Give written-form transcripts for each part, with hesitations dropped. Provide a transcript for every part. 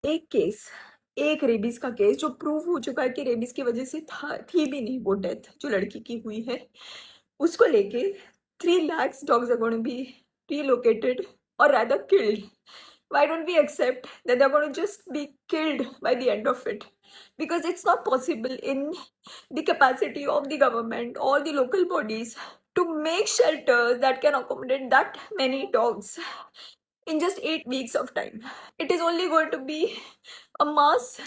एक केस, एक रेबीज का केस जो प्रूव हो चुका है कि रेबीज की वजह से थी भी नहीं वो डेथ जो लड़की की हुई है, उसको लेके 3 lakhs dogs are going to be relocated or rather killed. Why don't we accept that they're going to just be killed by the end of it? Because it's not possible in the capacity of the government or the local bodies to make shelters that can accommodate that many dogs in just 8 weeks of time. It is only going to be a mass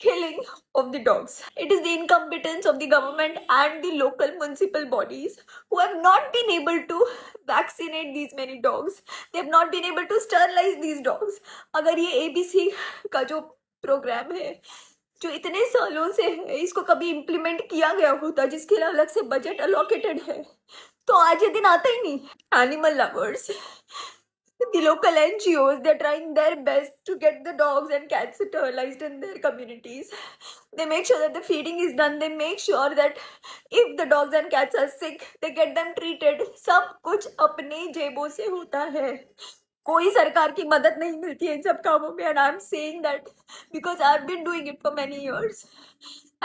killing of the dogs. It is the incompetence of the government and the local municipal bodies who have not been able to vaccinate these many dogs. They have not been able to sterilize these dogs. अगर ये ABC का जो programme है जो इतने सालों से है इसको कभी इम्प्लीमेंट किया गया होता जिसके लिए अलग से बजट अलोकेटेड है तो आज ये दिन आता ही नहीं. Animal lovers, the local NGOs, they're trying their best to get the dogs and cats sterilized in their communities. They make sure that the feeding is done. They make sure that if the dogs and cats are sick, they get them treated. सब कुछ अपने जेबों से होता है. कोई सरकार की मदद नहीं मिलती है इन सब कामों में. And I'm saying that because I've been doing it for many years.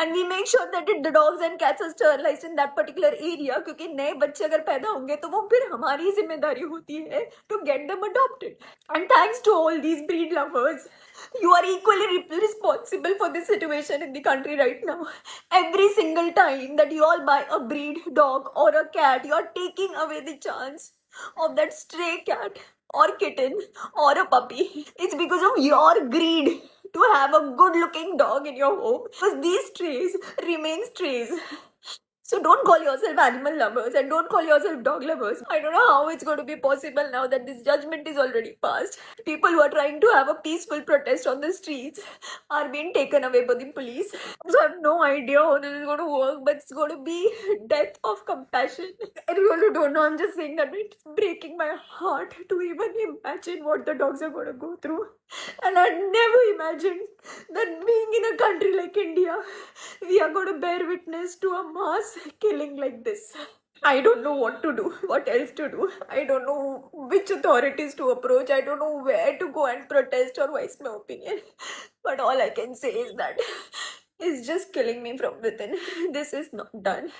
And we make sure that the dogs and cats are sterilized in that particular area क्योंकि नए बच्चे अगर पैदा होंगे तो वो फिर हमारी जिम्मेदारी होती है to get them adopted. And thanks to all these breed lovers, you are equally responsible for this situation in the country right now. Every single time that you all buy a breed dog or a cat, you are taking away the chance of that stray cat or kitten or a puppy. It's because of your greed to have a good looking dog in your home because these strays remain strays. So don't call yourself animal lovers and don't call yourself dog lovers. I don't know how it's going to be possible now that this judgment is already passed. People who are trying to have a peaceful protest on the streets are being taken away by the police. So I have no idea how this is going to work, but it's going to be death of compassion. I really don't know. I'm just saying that it's breaking my heart to even imagine what the dogs are going to go through. And I never imagined that being in a country like India, we are going to bear witness to a mass killing like this. I don't know what to do, what else to do. I don't know which authorities to approach. I don't know where to go and protest or voice my opinion. But all I can say is that it's just killing me from within. This is not done.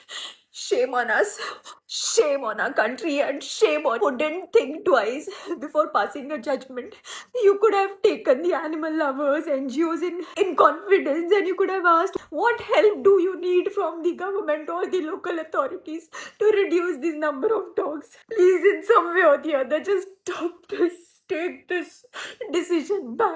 Shame on us, shame on our country, and shame on who didn't think twice before passing a judgment. You could have taken the animal lovers, NGOs in confidence, and you could have asked, what help do you need from the government or the local authorities to reduce this number of dogs? Please, in some way or the other, just stop this. Take this decision back.